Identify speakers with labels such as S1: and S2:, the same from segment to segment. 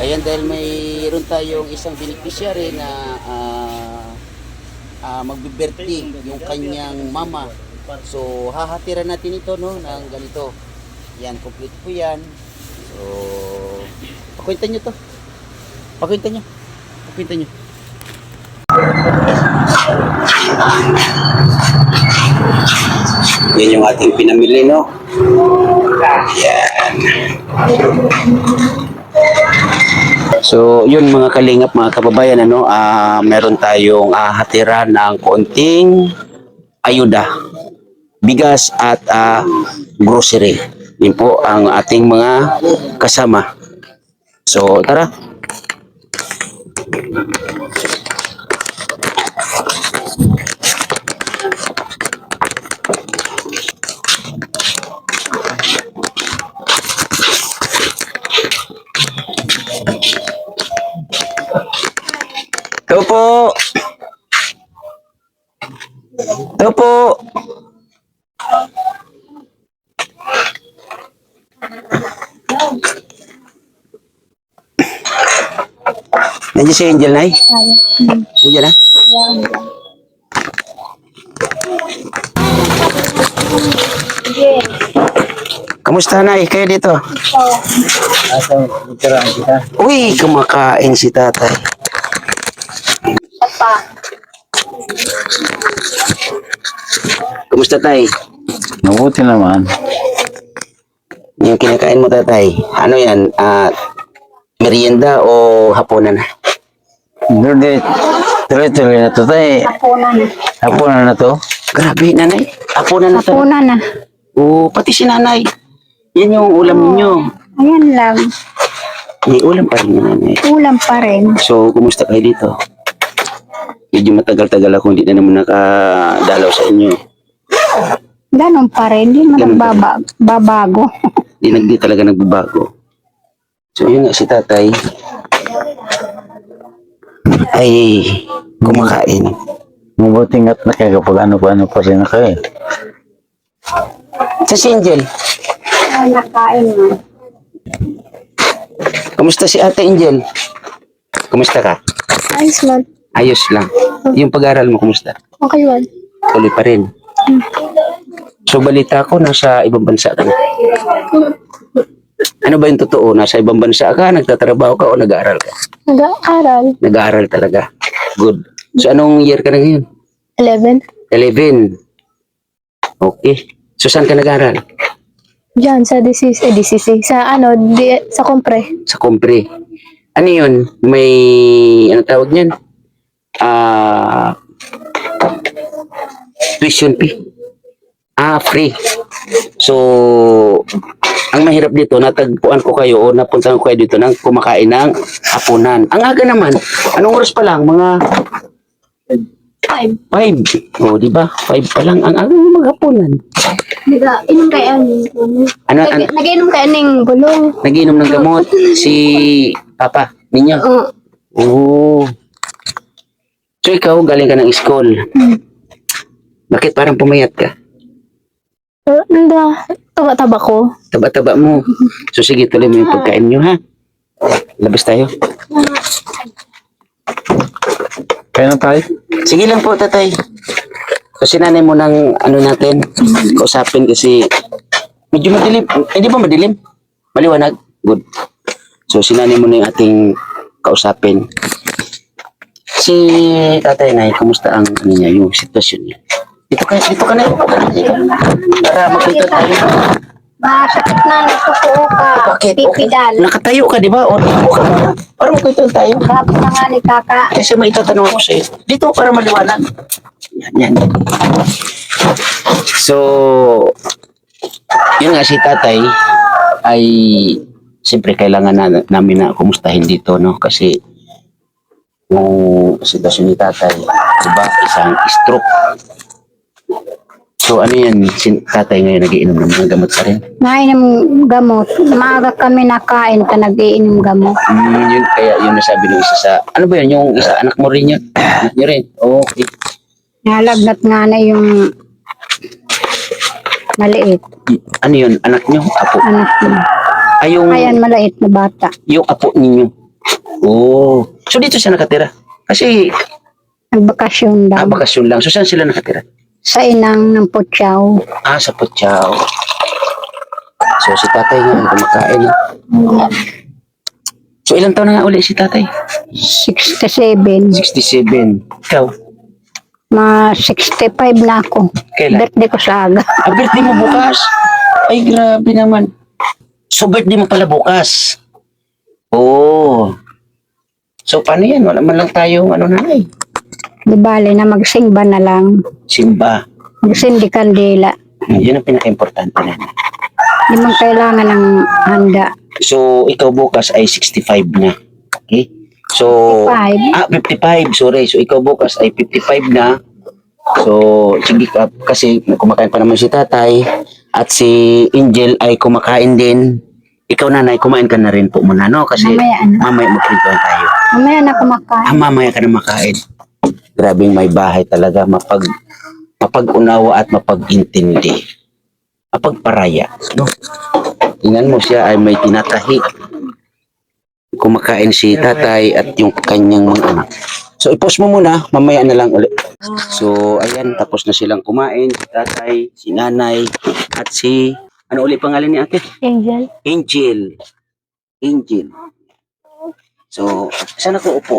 S1: Ayan, dahil mayroon tayong isang beneficiary na magbe-birthday yung kanyang mama. So, hahatiran natin ito no, ng ganito. Yan, complete po yan. So, pakwenta nyo to. Pakwenta nyo. Pakwenta nyo. Yan yung ating pinamili, no? Yan. So, yun mga kalingap, mga kababayan, ano, meron tayong hatiran ng konting ayuda, bigas at grocery. Yun po ang ating mga kasama. So, tara. Ito po. Ito po. Nandiyan si Angel, Nay? Nandiyan na? Kamusta, Nay? Kayo dito? Uy, kumakain si tatay. Kumusta, tay?
S2: Mabuti naman.
S1: Yung kinakain mo, tatay, ano yan? Merienda o hapunan?
S2: Hindi, tuloy-tuloy na to tayo.
S3: Hapunan.
S2: Hapunan na to.
S1: Grabe, nanay. Hapunan na tayo.
S3: Hapunan na.
S1: Oo, pati si nanay. Yan yung ulam ninyo.
S3: Ayan lang.
S1: May ulam pa rin yung nanay.
S3: Ulam pa rin.
S1: So, kumusta kayo dito? Medyo matagal-tagal ako, hindi na naman nakadalaw sa inyo.
S3: Ganon pa rin. Hindi mo
S1: Ganon pa rin.
S3: nagbabago.
S1: Di talaga nagbabago. So, yun nga si tatay ay kumakain.
S2: Mabuti nga't nakakapag ano-ano pa rin ako eh.
S1: Sa si Angel,
S3: Ay, nakain mo.
S1: kumusta si Ate Angel? Kumusta ka?
S3: Ayos man.
S1: Ayos lang. Yung pag-aaral mo, kumusta?
S3: Okay man.
S1: Tuloy pa rin. So, balita ko, nasa ibang bansa ka na. Ano ba yung totoo? Nasa ibang bansa ka, nagtatrabaho ka o nag-aaral ka?
S3: Nag-aaral.
S1: Nag-aaral talaga. Good. So, anong year ka na ngayon?
S3: 11.
S1: 11. Okay. So, saan ka nag-aaral?
S3: Diyan sa DCC. Sa sa Compre.
S1: Sa Compre. Ano yun? May, ano tawag niyan? Tuition fee. Free. So, ang mahirap dito, natagpuan ko kayo o napuntahan ko kayo dito nang kumakain ng hapunan. Ang aga naman. Anong oras pa lang? Mga 5. O, di ba? 5 pa lang. Ang aga ng mga hapunan.
S3: Nag-inom kayo
S1: Ano,
S3: Nag-inom kayo ng bulong.
S1: nagiinom ng gamot si Papa ninyo? Oo. So, ikaw, galing ka ng school. Bakit parang pumayat ka?
S3: Taba-taba ko.
S1: Taba-taba mo. So sige, tuloy mo yung pagkain nyo, ha? Labas tayo.
S2: Kaya na tayo.
S1: Sige lang po, tatay. So sinanay mo ng ano natin, kausapin kasi medyo madilim. Hindi ba madilim? Maliwanag? Good. So sinanay mo na yung ating kausapin. Si tatay na, kumusta ang ano niya, yung sitwasyon niya? Dito ka na. Para makita tayo.
S3: Masakit na nagtutuo ka.
S1: Bakit? Okay.
S3: Pipidal.
S1: Nakatayo ka, di ba? O dito ka na. Para makita tayo.
S3: Tapos na nga ni Kaka.
S1: Kasi may itatanong ako sa'yo. Dito para maliwanag. Yan. So, yun nga si tatay ay siyempre kailangan namin na kumustahin dito, no? Kasi yung sitwasyon ni tatay, diba? Isang stroke. So, ano yan? Si tatay ngayon nagiinom ng mga gamot pa rin.
S3: Nainom gamot. Maaga kami nakain ka nag-iinom gamot.
S1: Yun, kaya yun nasabi ng isa sa, ano ba yun? Yung isa, anak mo rin yun? Anak nyo rin? Okay.
S3: Nalagnat nga na yung maliit.
S1: Ano yun? Anak nyo? Apo?
S3: Anak mo.
S1: Ay, yung,
S3: Ayan, maliit na bata.
S1: yung apo ninyo. Oh. So dito siya nakatira? Kasi
S3: Nagbakasyon daw.
S1: bakasyon lang. So saan sila nakatira?
S3: Sa inang ng Putyaw.
S1: Sa Putyao. So si tatay nga kumakain. So ilang taon na nga uli si tatay?
S3: 67.
S1: 67. Ikaw?
S3: 65 na ako.
S1: Kailan?
S3: Birthday ko sa aga.
S1: Birthday mo bukas? Ay, grabe naman. So birthday mo pala bukas? Oh. So paano yan? Wala man lang tayong nanay.
S3: Di bale na magsimba na lang.
S1: Simba.
S3: Magsindi kandila.
S1: Yun ang pinaka-importante na.
S3: Di man kailangan ng handa.
S1: So, ikaw bukas ay 65 na. Okay? So,
S3: 55.
S1: 55. Sorry. So, ikaw bukas ay 55 na. So, sige ka. Kasi kumakain pa naman si tatay. At si Angel ay kumakain din. Ikaw nanay, kumain ka na rin po muna, no? Kasi
S3: Mamaya na.
S1: mamaya magkwentuhan tayo.
S3: Mamaya na kumakain.
S1: Mamaya ka na makain. Grabing may bahay talaga. Mapag-unawa at mapag-intindi. Mapagparaya. No? Tingnan mo siya ay may tinatahi. Kumakain si tatay at yung kanyang mga anak. So, i-pause mo muna. Mamaya na lang ulit. So, ayan. Tapos na silang kumain. Si tatay, si nanay, at si... Ano ulit pangalan ni ate?
S3: Angel.
S1: Angel. Angel. So, saan ako upo?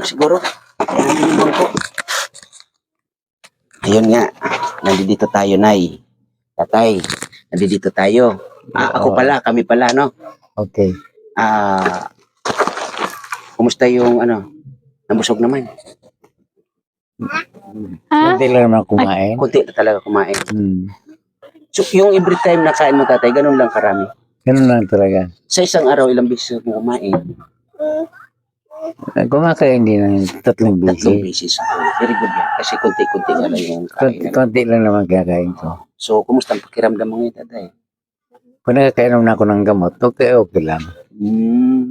S1: Siguro. Ayan ko. Ayun nga. Nandito tayo, Nay. Tatay. Nandito tayo. Ako pala, kami pala, no?
S2: Okay.
S1: Kumusta yung nabusog naman?
S2: Hindi lang naman kumain.
S1: Kunti na talaga kumain.
S2: Hmm.
S1: So, yung every time na kain mo tatay, ganun lang karami.
S2: Ganun lang talaga.
S1: Sa isang araw, ilang beses mo kumain?
S2: Kumakain din ng 3
S1: Tatlong
S2: beses.
S1: beses. Very good yan. Kasi kunti-kunti nga lang yung kain.
S2: Konti lang naman kakain ko.
S1: So, kumusta ang pakiramdam mo ngayon tatay?
S2: Kung nakakainom na ako ng gamot, okay lang.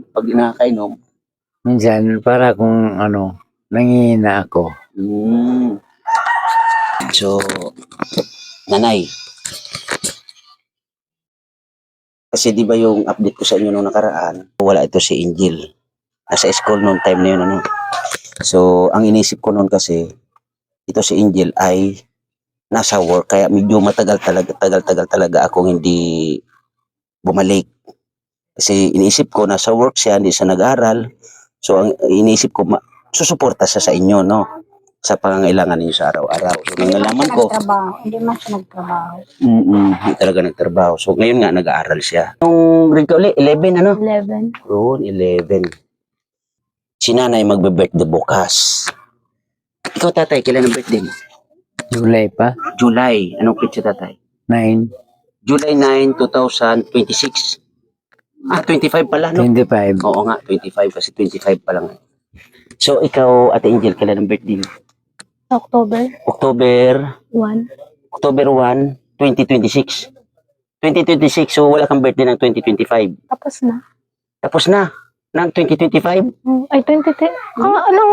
S1: Pag nakakainom,
S2: Minsan, para kung nangihina ako.
S1: So, nanay, kasi di ba yung update ko sa inyo nung nakaraan, wala ito si Angel. Nasa school noong time na yun, So, ang inisip ko noon kasi, ito si Angel ay nasa work, kaya medyo tagal talaga akong hindi bumalik. Kasi inisip ko, nasa work siya, hindi siya nag-aral. So, ang inisip ko, susuporta siya sa inyo, no? Sa pangangailangan ninyo sa araw-araw. So, nang nalaman ko,
S3: Hindi man siya nagtrabaho.
S1: hindi talaga nagtrabaho. So, ngayon nga, nag-aaral siya. Nung grade ka ulit, 11,
S3: 11.
S1: Roon, 11. Si nanay magbe-birthday bukas. Ikaw, tatay, kailan ang birthday mo?
S2: July pa?
S1: July. Anong pitch tatay?
S2: 9,
S1: July 9, 2026. 25 pala, no?
S2: 25.
S1: Oo nga, 25 kasi 25 pa lang. So, ikaw, Ate Angel, kailan ang birthday mo?
S3: October
S1: October
S3: 1.
S1: 2026. 2026, so wala kang birthday ng 2025.
S3: Tapos na.
S1: Tapos na, ng 2025?
S3: Ay, 2010. Anong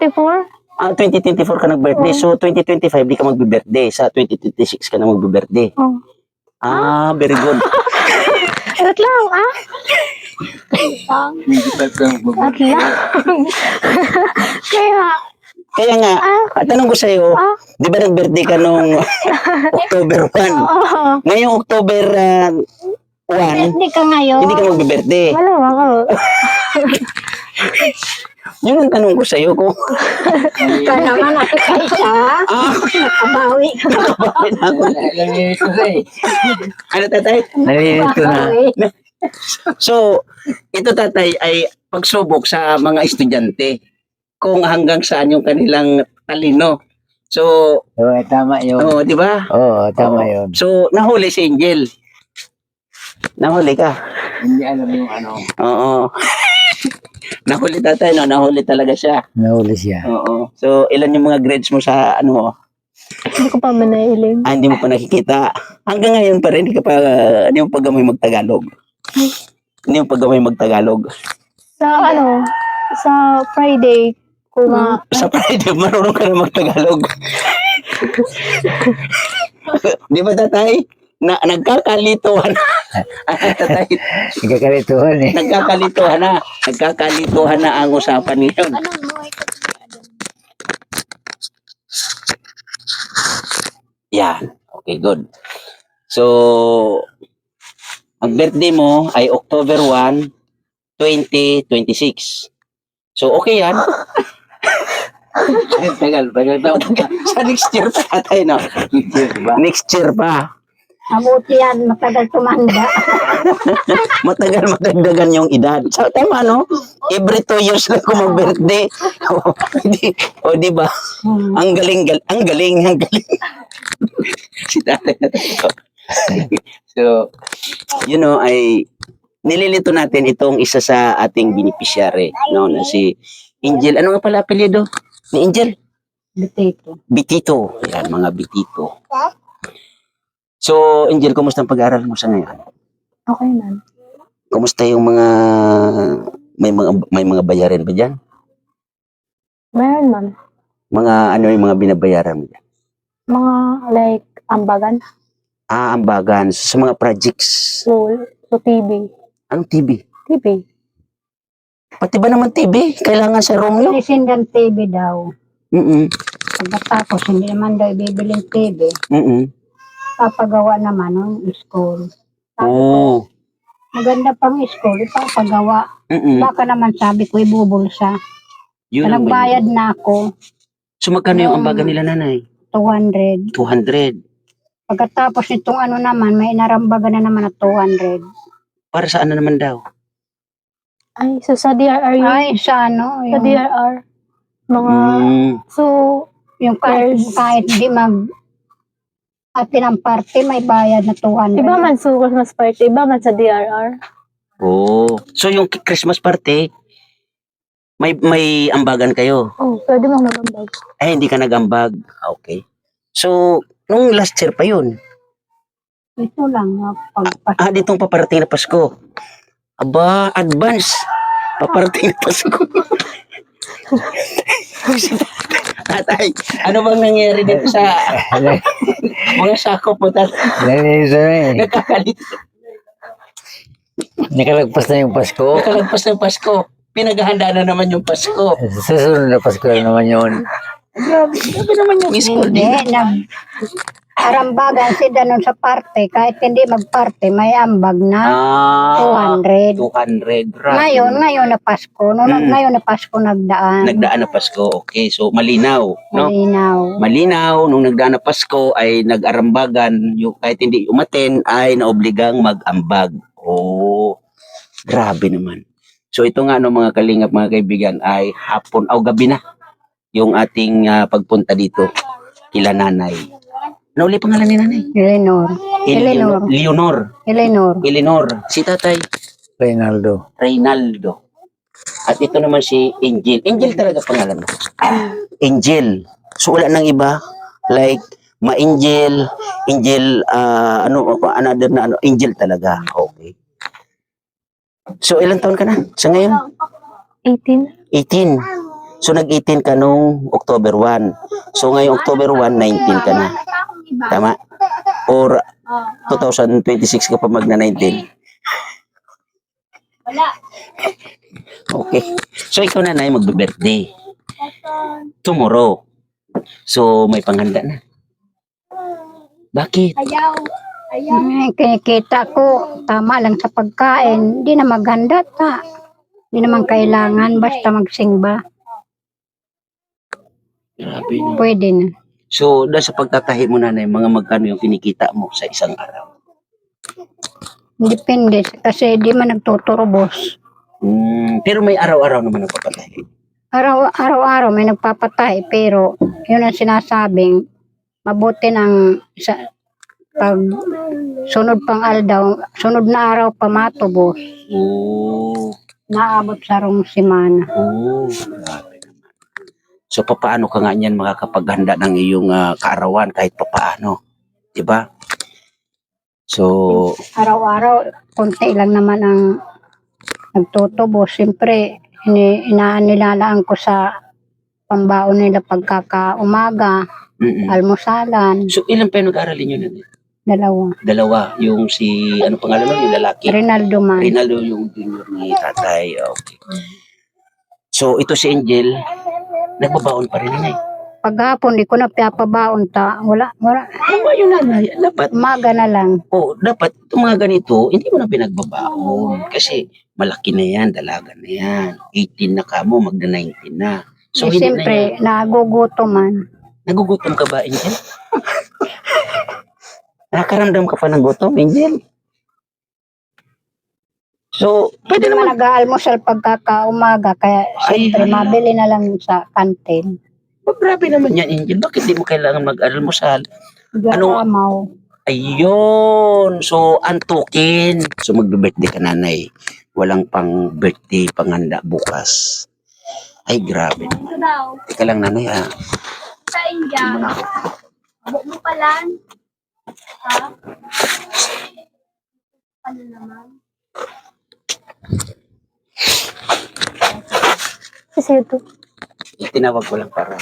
S3: 2024?
S1: 2024 ka nag-birthday, so 2025 di ka magbe-birthday, sa 2026 ka na magbe-birthday. Very good.
S3: At lang, At lang.
S1: Kaya nga, tanong ko sa'yo, di ba nag-birthday ka nung October 1? Ngayong October 1,
S3: Hindi ka ngayon.
S1: hindi ka magbe-birthday.
S3: Wala ako.
S1: Yun ang tanong ko sa'yo ko.
S3: Ikaw naman ako kaisa. Nakabawi ka.
S1: Ano tatay?
S2: Nalilito na.
S1: So, ito tatay ay pagsubok sa mga estudyante kung hanggang saan yung kanilang talino. So,
S2: Tama yun.
S1: di ba?
S2: Oo, tama yun.
S1: So, nahuli si Angel. Nahuli ka.
S2: Hindi alam yung
S1: Oo. Nahuli tatay, no? Nahuli talaga siya.
S2: Nahuli siya.
S1: Oo. So, ilan yung mga grades mo sa
S3: Hindi ko pa manailing.
S1: hindi mo pa nakikita. Hanggang ngayon pa rin, hindi mo pa gamay magtagalog. Hindi mo pa gamay magtagalog.
S3: Sa Friday,
S1: Sa Friday, marunong ka na magtagalog. Di ba tatay? nagkakalituhan. Tatay,
S2: Nagkakalituhan eh.
S1: nagkakalituhan na. Nagkakalituhan na ang usapan ngayon. Yan. Okay, good. So, ang birthday mo ay October 1, 2026. So, okay yan. Tagal. Sa next year pa tatay, no? Next year pa.
S3: Mabuti yan, matagal tumanda.
S1: Matagal matagdagan yung edad. So, tama, no? Every 2 years lang ko mag-birthday. Di ba? Ang galing. Si tatay na tayo. So, ay nililito natin itong isa sa ating beneficiary, no, na si Angel. Ano nga pala apelyido ni Angel?
S3: Bitito.
S1: Bitito. Yan, mga Bitito. So, Angel, kumusta ang pag-aaral mo sa ngayon?
S3: Okay man.
S1: Kumusta yung may mga bayarin ba diyan?
S3: Meron man.
S1: Mga ano yung mga binabayaran mo diyan?
S3: Mga like ambagan,
S1: Ambagan sa mga projects.
S3: school, so TV.
S1: Anong TV?
S3: TV.
S1: Pati ba naman TV? Kailangan sa room yun?
S3: Sinisindan TV daw.
S1: Mm-mm.
S3: Pagkatapos, hindi naman daw ibibiling TV.
S1: Mm-mm.
S3: Papagawa naman ng school.
S1: Oo.
S3: Maganda pang school, ipapagawa.
S1: Mm-mm.
S3: Baka naman sabi ko ibubulsa.
S1: Yun ang
S3: Nagbayad na ako,
S1: So magkano yung ambagan nila nanay?
S3: 200.
S1: 200.
S3: Pagkatapos nitong ano naman, may narambagan na naman na 200.
S1: Para saan na naman daw?
S4: Ay, so sa DRR yun.
S3: Ay, sa ano,
S4: Sa
S3: yung,
S4: DRR. Mga, so,
S3: yung kahit hindi atin ang party, may bayad na 200.
S4: iba man sa Christmas party, iba man sa DRR.
S1: Oh. So yung Christmas party, may ambagan kayo?
S4: Oh, pwede mo magambag.
S1: Eh, hindi ka nag-ambag. Okay. So, nung last year pa yun.
S3: Ito lang,
S1: Ditong paparating na Pasko. Aba, advance. Paparating na Pasko. Tatay, ano bang nangyari dito sa mga sako po, tatay?
S2: Nalilito na eh.
S1: Nagkakalito.
S2: Nakalagpas na yung Pasko.
S1: Nakalagpas ng Pasko. Pinaghahanda na naman yung Pasko.
S2: Sa sunod na Pasko na naman yun.
S1: Grabe naman yung school
S3: hindi,
S1: din.
S3: arambagan sila nun sa parte, kahit hindi magparte, may ambag na 200.
S1: 200. Grabe.
S3: Ngayon na Pasko, ngayon na Pasko nagdaan.
S1: Nagdaan na Pasko. Okay, so malinaw, no?
S3: Malinaw.
S1: Malinaw, nung nagdaan na Pasko ay nag-arambagan, yung kahit hindi umaten ay naobligang mag-ambag. Oh, grabe naman. So ito nga no mga kalingap, mga kaibigan, ay hapon o gabi na yung ating pagpunta dito kila nanay. Ano ulit pangalan ni nanay? Eleanor. Si tatay?
S2: Reynaldo.
S1: Reynaldo. At ito naman si Angel. Angel talaga pangalan mo? Angel. So wala nang iba? Like, ma-Angel, another na Angel talaga. Okay. So ilang taon ka na sa ngayon?
S4: 18.
S1: 18. So nag-18 ka nung October 1. So ngayong October 1, 19 ka na. Tama? Or 2026 ka pa magna-19? Okay. So ikaw nanay magbe-birthday. Tomorrow. So may panghanda na. Bakit?
S3: Ay, kinikita ko, tama lang sa pagkain, hindi na maganda ta. Hindi naman kailangan, basta magsimba.
S1: Grabe no.
S3: Pwede na.
S1: So dahil sa pagtatahi mo nanay, mga magkano yung kinikita mo sa isang araw?
S3: Depende, kasi di man nagtuturubos.
S1: Pero may araw-araw naman nagpapatahi.
S3: Araw-araw may nagpapatay, pero yun ang sinasabing, mabuti ng pag sunod sunod na araw pa matubos,
S1: Oh.
S3: naabot sa rong simana.
S1: Oh, grabe naman. So papaano ka nga niyan makakapaghanda ng iyong kaarawan kahit papaano, 'di ba? So
S3: Araw-araw, konti lang naman ang nagtutubos. Siyempre, nilalaan ko sa pambaon nila pagkakaumaga, almusalan.
S1: so ilan pa yung nag-aaralin yun nanay? Dalawa. Yung si, ano pangalan nun? Yung lalaki.
S3: Rinaldo man.
S1: Rinaldo yung junior ni tatay. Okay. So, ito si Angel, nagbabaon pa rin nanay.
S3: Paghapon, di ko na piyapabaon ta. Wala.
S1: Ano ba yung nanay? Dapat,
S3: Umaga na lang.
S1: dapat itong mga ganito, hindi mo na pinagbabaon. Kasi malaki na yan, dalaga na yan. 18 na ka mo, magda 19 na. So, hindi na yan.
S3: Siyempre, nagugutom man.
S1: Nagugutom ka ba, Angel? Nakakaramdam ka pa ng gutom, Angel? So,
S3: Hindi
S1: pwede
S3: naman
S1: naman.
S3: nag-aalmusal pagkakaumaga. Kaya siyempre, mabili na lang sa kantin.
S1: Grabe naman yan, Angel. Bakit di mo kailangan mag-almusal? Ano?
S3: Gamaw.
S1: Ayun. So, antukin. So, magbe-birthday ka, nanay. Walang pang birthday, panganda bukas. Ay, grabe naman. Teka lang, nanay, ah.
S5: Kain dyan. Abo mo pala. Ha? Ano naman?
S4: Kasi ito.
S1: Tinawag ko lang para.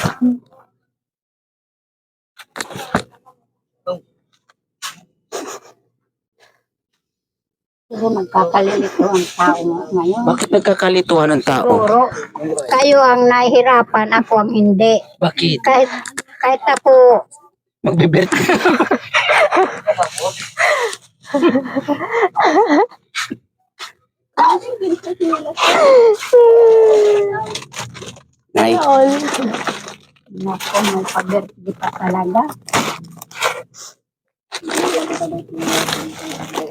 S3: Siguro nagkakalilito ang tao ngayon.
S1: Bakit nagkakalituhan ng tao?
S3: Siguro, kayo ang nahihirapan, ako ang hindi.
S1: Bakit?
S3: Kahit ako,
S1: Magbe-birthday. Nay,
S4: All.
S3: naku, may pag-birthday pa talaga.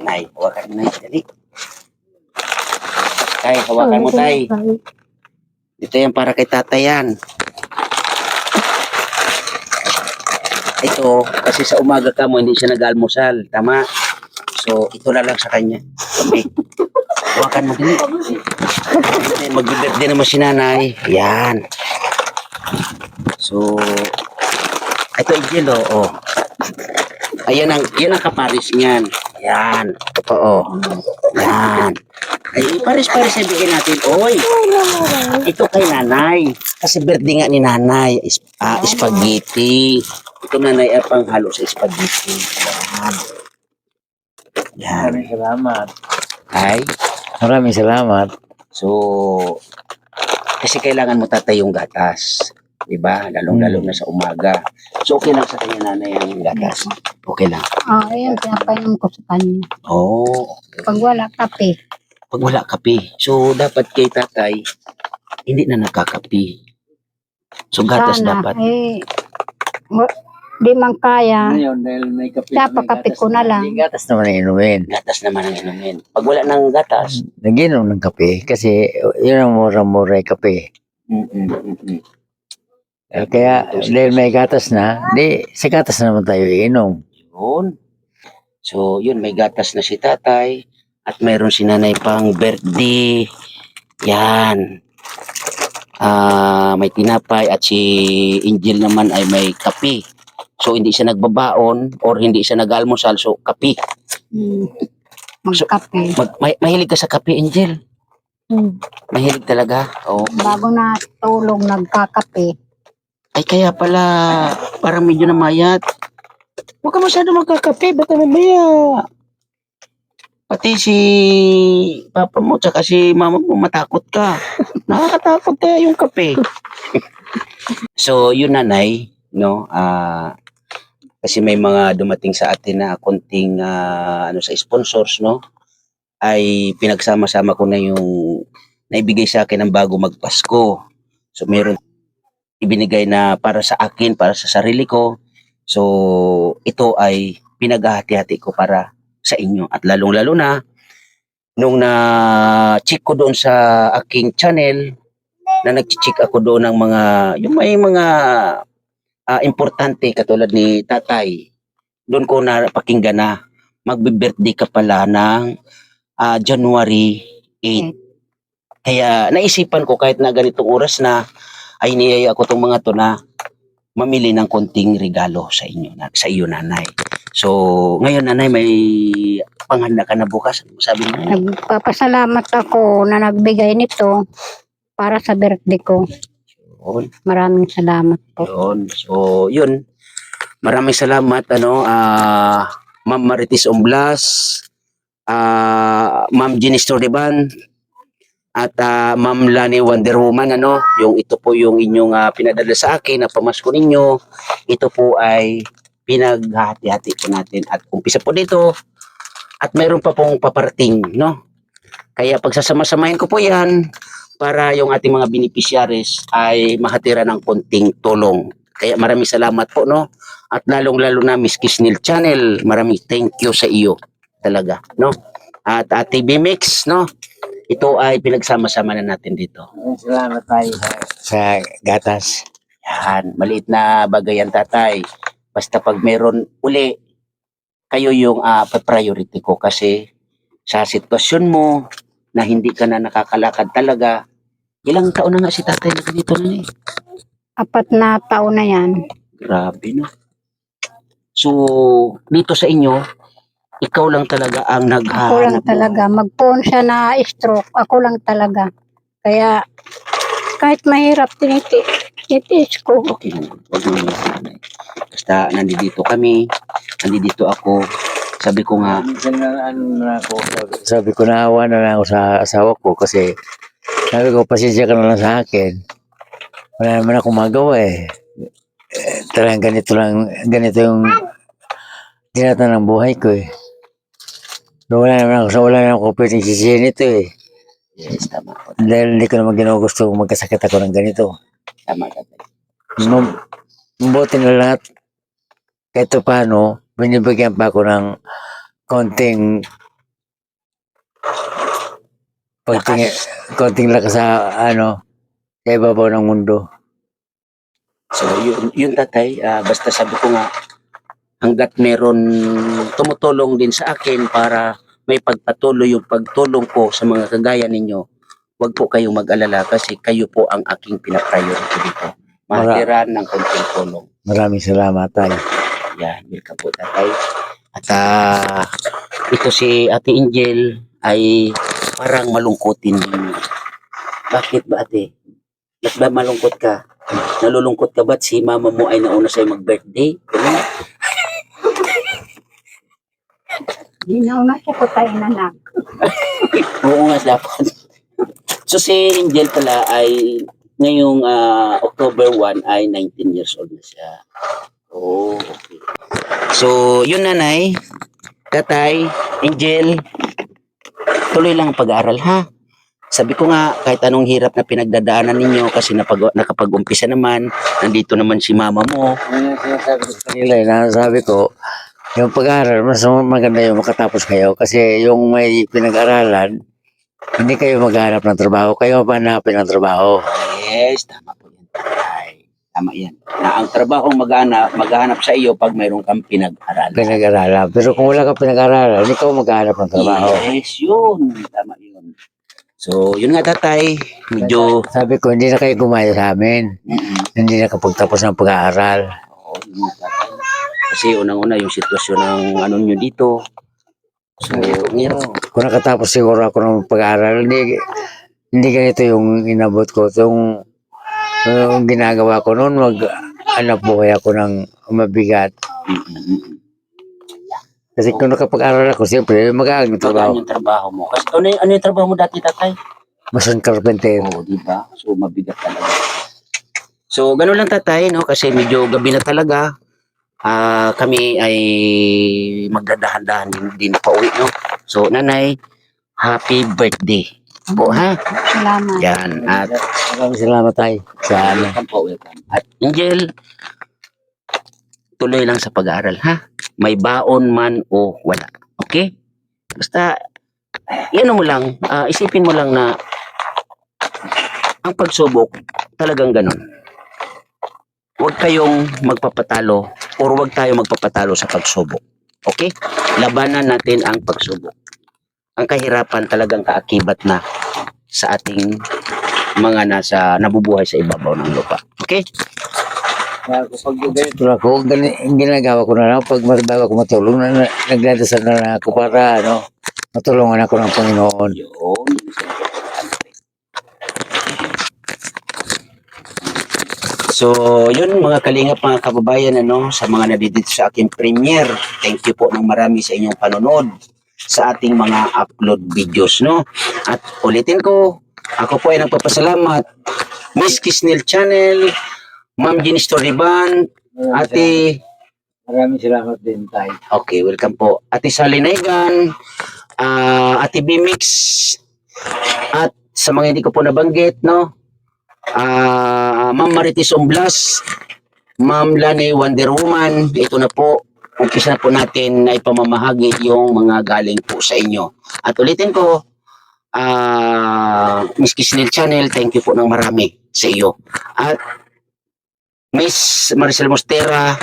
S1: nay, hawakan mo, nay. Dali. Tay, hawakan mo, tay. Ito yan para kay tatay yan. Ito, kasi sa umaga ka mo, hindi siya nag-almusal. Tama? So, ito na lang sa kanya. Okay. Hawakan mo din. Mag-birthday naman si nanay. Yan. So, ito Angel, oh. Ayan yan ang kaparis niyan. Yan. Oo. Yan. Ay, paris-paris na bigyan natin. Oy, ito kay nanay. Kasi birthday nga ni nanay. Spaghetti. Ito nanay ay panghalo sa spaghetti. Yan. Yan.
S2: Maraming salamat.
S1: Ay,
S2: Maraming salamat.
S1: so, kasi kailangan mo tatay yung gatas. Diba? Lalong-lalo na sa umaga. So, okay lang sa kanya nanay ang gatas. Okay lang.
S3: Ayun, pinapainom ko sa kanya.
S1: Oh,
S3: Pag wala kape,
S1: pag wala kape. So, dapat kay tatay, hindi na nagkakape. So, gatas
S3: sana,
S1: dapat.
S3: di man kaya.
S2: Ngayon, dahil may kape,
S3: Dapat kape ko na lang.
S2: May gatas naman na inumin.
S1: Gatas naman ang inumin. Pag wala ng gatas,
S2: Naginom ng kape kasi yun ang mura-mura yung kape. Kaya dahil may gatas na, di sa gatas na naman tayo iinom.
S1: yun. So, yun, may gatas na si tatay. At mayroon si nanay pang birthday. Yan. May tinapay at si Angel naman ay may kape. So, hindi siya nagbabaon or hindi siya nag-almusal. So, kape.
S3: Magkape.
S1: Mahilig ka sa kape, Angel?
S4: Mm.
S1: Mahilig talaga? Oo.
S3: Bago na tulog, nagkakape.
S1: Ay, kaya pala, parang medyo namayat. Huwag ka masyado magkakape, baka mamaya. Pati si papa mo, tsaka si mama mo, matakot ka. Nakakatakot kaya yung kape. So, yun nanay, no? Kasi may mga dumating sa atin na konting sa sponsors, no? Ay pinagsama-sama ko na yung naibigay sa akin ng bago magpasko. So, meron ibinigay na para sa akin, para sa sarili ko. So, ito ay pinaghahati-hati ko para sa inyo. At lalong-lalo na, nung na-check ko doon sa aking channel, na nag-check ako doon ng mga, yung may mga importante katulad ni tatay, doon ko napakinggan na magbe-birthday ka pala ng January 8. Kaya naisipan ko kahit na ganitong oras na, ay niyaya ako tong mga to na mamili ng konting regalo sa inyo, sa iyo nanay. So, ngayon nanay, may panghanda ka na bukas. Sabi mo,
S3: Nagpapasalamat ako na nagbigay nito para sa birthday ko.
S1: yun,
S3: Maraming salamat po.
S1: yun. So, yun. Maraming salamat, Ma'am Marites Omblas, Ma'am Jenis Tordeban, at Ma'am Lani Wonder Woman, ano, yung ito po yung inyong pinadala sa akin na pamasko ninyo. Ito po ay pinaghati-hati po natin at umpisa po dito at mayroon pa pong paparating, no? Kaya pagsasama-samahin ko po yan para yung ating mga beneficiaries ay makatira ng konting tulong. Kaya maraming salamat po, no? At lalong-lalo na Miss Kisnil Channel, maraming thank you sa iyo talaga, no? At Ate Bimix, no? Ito ay pinagsama-sama na natin dito.
S2: Salamat tayo sa gatas.
S1: Yan, maliit na bagay yan, tatay. Basta pag meron uli, kayo yung priority ko kasi sa sitwasyon mo na hindi ka na nakakalakad talaga, ilang taon na nga si tatay na ganito na eh.
S3: 4 na taon na yan.
S1: Grabe, no? So, dito sa inyo, ikaw lang talaga ang
S3: Ako lang
S1: naghahanap.
S3: talaga. Mag-phone siya na stroke. Ako lang talaga. Kaya kahit mahirap, tinitis ko.
S1: Okay naman, huwag mo nanay. Basta nandito kami, nandito ako. Sabi ko nga,
S2: Minsan na ano na ako, sabi ko naawa na lang ako sa asawa ko kasi sabi ko pasensya ka na lang sa akin. Wala naman akong magawa eh. Talagang ganito yung dinata ng buhay ko eh. So, wala naman ako pwedeng sisihin ito eh.
S1: yes, tama ko.
S2: Dahil hindi ko naman ginugusto kung magkasakit ako ng ganito.
S1: Tama, tatay.
S2: Mabuti na lahat. Kahit paano, binibigyan pa ako ng konting konting lakas sa sa ibabaw ng mundo.
S1: So, yun tatay, basta sabi ko nga, hanggat meron tumutulong din sa akin para may pagpatuloy yung pagtulong ko sa mga kagaya ninyo, wag po kayong mag-alala kasi kayo po ang aking pinapriority dito. Mahatiran ng konting tulong.
S2: Maraming salamat tayo.
S1: Yan, welcome po tatay. At ito si Ate Angel ay parang malungkotin ninyo. Bakit ba ate? Ba't ba malungkot ka? Nalulungkot ka ba't si mama mo ay nauna sa'yo mag-birthday? Ganun?
S3: Di na una siya ko tayo nanak.
S1: Oo nga dapat. So si Angel pala ay ngayong October 1 ay 19 years old na siya. Oh, okay. So yun nanay, tatay, Angel, tuloy lang ang pag-aaral ha. Sabi ko nga, kahit anong hirap na pinagdadaanan ninyo kasi nakapag-umpisa naman, nandito naman si mama mo.
S2: Ano sinasabi ko sa kanila nasabi ko, yung pag-aaral, mas maganda yung makatapos kayo kasi yung may pinag-aralan, hindi kayo maghanap ng trabaho, kayo mahanapin ng trabaho.
S1: Yes, tama po yan, tatay. Tama yan. Na ang trabaho maghanap sa iyo pag mayroon kang pinag-aralan.
S2: Pinag-aralan. Pero kung wala kang pinag-aralan, ikaw maghanap ng trabaho.
S1: Yes, yun. Tama yun. So, yun nga tatay, medyo...
S2: Sabi ko, hindi na kayo gumaya sa amin. Hindi na kapagtapos ng pag-aaral.
S1: Oo, yun nga tatay. Kasi unang-una yung sitwasyon ng ano nyo dito. So, ngayon,
S2: Kung nakatapos siguro ako ng pag-aaral, hindi ganito yung inabot ko. Yung ginagawa ko noon, anak buhay ako ng mabigat. Kasi kung nakapag-aral ako, siyempre, mag-aaral ng trabaho.
S1: magaan yung trabaho mo. Kasi ano yung trabaho mo dati tatay?
S2: Mason carpenter.
S1: Oo, di ba? So, mabigat talaga. So, ganun lang tatay, no? Kasi medyo gabi na talaga. Kami ay magdadahan-dahan din pa uwi, no? So, nanay, happy birthday po, ha?
S3: Salamat.
S1: Yan. At
S2: Maraming salamat tayo sa
S1: welcome po, welcome. At Angel, tuloy lang sa pag-aaral, ha? May baon man o wala. Okay? Basta, yan mo lang, isipin mo lang na ang pagsubok, talagang ganun. Huwag kayong magpapatalo or huwag tayo magpapatalo sa pagsubok. Okay? Labanan natin ang pagsubok. Ang kahirapan talagang kaakibat na sa ating mga nabubuhay sa ibabaw ng lupa. Okay?
S2: Pag ganito na ako, ginagawa ko na lang, pag bago ako matulong, nagdadasal na ako para matulungan ako ng Panginoon.
S1: Yun. So, yun mga kalingap, mga kababayan, ano, sa mga nadidito sa aking premiere. Thank you po ng marami sa inyong panonood sa ating mga upload videos, no? At ulitin ko, ako po ay nagpapasalamat. Miss Kisnel Channel, Ma'am Jean Storyban, Ate,
S2: Maraming salamat din tayo.
S1: okay, welcome po. Ate Sally Naigan, Ate Bimix, at sa mga hindi ko po nabanggit, no? Ma'am Marites Umblas, Ma'am Lani Wonder Woman, ito na po, umpisa na po natin na ipamamahagi yung mga galing po sa inyo. At ulitin ko, Miss Kisnel Channel, thank you po ng marami sa iyo. At Miss Maricel Mostera,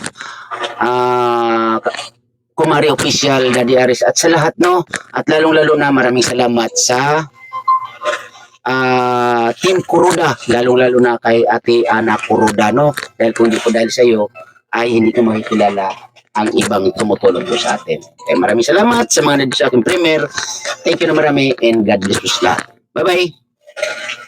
S1: Kumari Official, Daddy Aris, at sa lahat, no? At lalong-lalo na maraming salamat sa Team Kuruda, lalong-lalo na kay Ate Ana Kuruda, no? Dahil kung hindi po dahil sa iyo, ay hindi ko makikilala ang ibang tumutulong po sa atin. Kaya maraming salamat sa mga nandito sa aking premiere. Thank you na marami and God bless us lahat. Bye-bye!